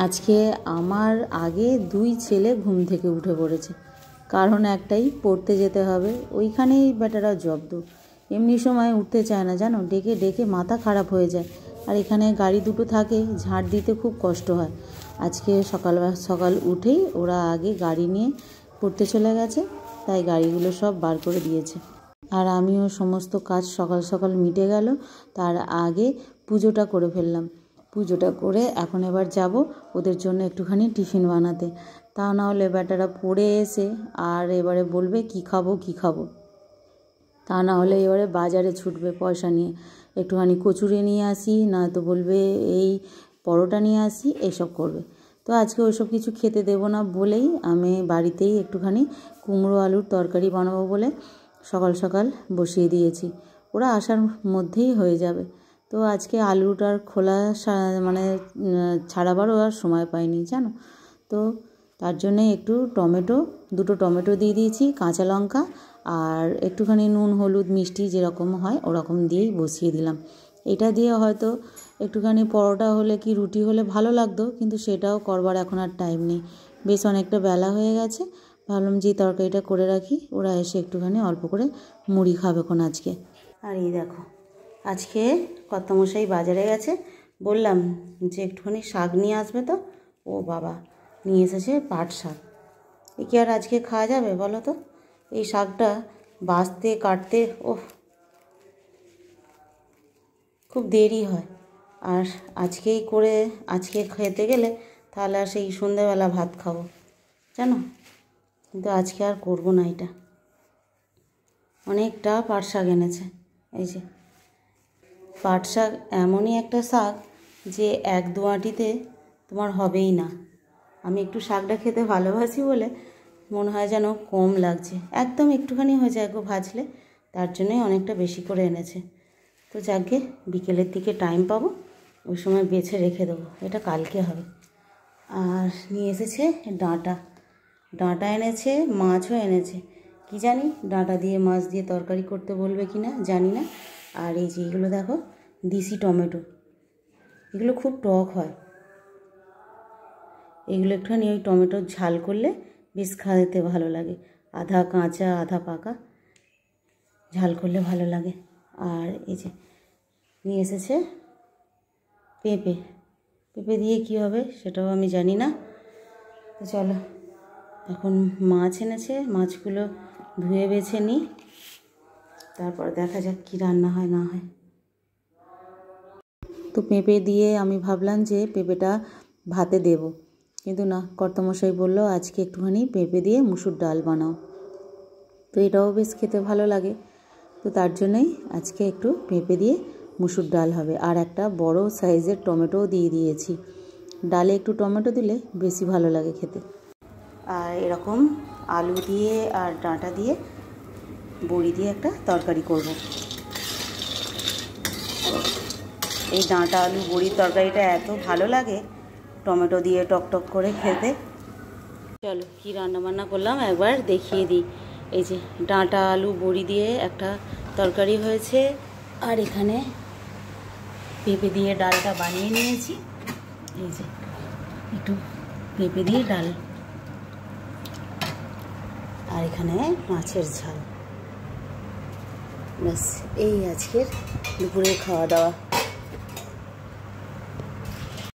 আজকে আমার আগে দুই ছেলে ঘুম থেকে উঠে পড়েছে, কারণ একটাই, পড়তে যেতে হবে। ওইখানেই বেটারা জব্দ, এমনি সময় উঠতে চায় না জানো, ডেকে ডেকে মাথা খারাপ হয়ে যায়। আর এখানে গাড়ি দুটো থাকে, ঝাঁট দিতে খুব কষ্ট হয়। আজকে সকাল উঠেই ওরা আগে গাড়ি নিয়ে পড়তে চলে গেছে, তাই গাড়িগুলো সব বার করে দিয়েছে। আর আমিও সমস্ত কাজ সকাল সকাল মিটে গেল, তার আগে পুজোটা করে ফেললাম। পুজোটা করে এখন এবার যাব ওদের জন্য একটুখানি টিফিন বানাতে, তা না হলে বেটারা পড়ে এসে আর এবারে বলবে কি খাবো কি খাবো, তা না হলে এবারে বাজারে ছুটবে পয়সা নিয়ে, একটুখানি কচুরি নিয়ে আসি, নয়তো বলবে এই পরোটা নিয়ে আসি, এইসব করবে। তো আজকে ওইসব কিছু খেতে দেবো না বলেই আমি বাড়িতেই একটুখানি কুমড়ো আলুর তরকারি বানাবো বলে সকাল সকাল বসিয়ে দিয়েছি, ওরা আসার মধ্যেই হয়ে যাবে। তো আজকে আলুটার খোলা মানে ছাড়াবারও আর সময় পাইনি জানো, তো তার জন্যে একটু দুটো টমেটো দিয়ে দিয়েছি, কাঁচা লঙ্কা আর একটুখানি নুন হলুদ মিষ্টি যেরকম হয় ওরকম দিয়েই বসিয়ে দিলাম। এটা দিয়ে হয়তো একটুখানি পরোটা হলে কি রুটি হলে ভালো লাগতো, কিন্তু সেটাও করবার এখন আর টাইম নেই, বেশ অনেকটা বেলা হয়ে গেছে। ভাবলাম যে তরকারিটা করে রাখি, ওরা এসে একটুখানি অল্প করে মুড়ি খাবে কোন আজকে। আর এই দেখো, আজকে কর্তামশাই বাজারে গেছে, বললাম যে একটুখানি শাক নিয়ে আসবে, তো ও বাবা নিয়ে এসেছে পাট শাক। এ কি আর আজকে খাওয়া যাবে বলো তো? এই শাকটা বাছতে কাটতে খুব দেরি হয়, আর আজকে খেতে গেলে তাহলে আর সেই সন্ধ্যেবেলা ভাত খাবো জানো, কিন্তু আজকে আর করবো না। এটা অনেকটা পাট শাক এনেছে। এই যে পাট শাক এমনই একটা শাক যে এক দু আঁটিতে তোমার হবেই না। আমি একটু শাকটা খেতে ভালোবাসি বলে মনে হয় যেন কম লাগছে, একদম একটুখানি হয়ে যায় গো ভাজলে, তার জন্যই অনেকটা বেশি করে এনেছে। তো যাকে বিকেলের দিকে টাইম পাবো ওই সময় বেছে রেখে দেবো, এটা কালকে হবে। আর নিয়ে এসেছে ডাঁটা এনেছে, মাছও এনেছে, কি জানি ডাঁটা দিয়ে মাছ দিয়ে তরকারি করতে বলবে কি না জানি না। আর এই যে এগুলো দেখো দেশি টমেটো, এগুলো খুব টক হয়, এগুলো একটুখানি ওই টমেটোর ঝাল করলে বেশ খেতে ভালো লাগে, আধা কাঁচা আধা পাকা ঝাল করলে ভালো লাগে। আর এই যে নিয়ে এসেছে পেঁপে দিয়ে কি হবে সেটাও আমি জানি না। তো চলো, এখন মাছ এনেছে, মাছগুলো ধুয়ে বেছে নিই, তারপর দেখা যাক কী রান্না হয় না হয়। তো পেঁপে দিয়ে আমি ভাবলাম যে পেঁপেটা ভাতে দেব, কিন্তু না, কর্তামশাই বললো আজকে একটুখানি পেঁপে দিয়ে মুসুর ডাল বানাও, তো এটাও বেশ খেতে ভালো লাগে। তো তার জন্যই আজকে একটু পেঁপে দিয়ে মুসুর ডাল হবে। আর একটা বড় সাইজের টমেটোও দিয়ে দিয়েছি, ডালে একটু টমেটো দিলে বেশি ভালো লাগে খেতে। আর এরকম আলু দিয়ে আর ডাঁটা দিয়ে বড়ি দিয়ে একটা তরকারি করব। এই ডাঁটা আলু বড়ির তরকারিটা এত ভালো লাগে টমেটো দিয়ে টকটক করে খেতে। চলো কী রান্নাবান্না করলাম একবার দেখিয়ে দিই। এই যে ডাঁটা আলু বড়ি দিয়ে একটা তরকারি হয়েছে, আর এখানে পেঁপে দিয়ে ডালটা বানিয়ে নিয়েছি। এই যে একটু পেঁপে দিয়ে ডাল, আর এখানে মাছের ঝাল, ব্যাস এই আজকের দুপুরের খাওয়া দাওয়া।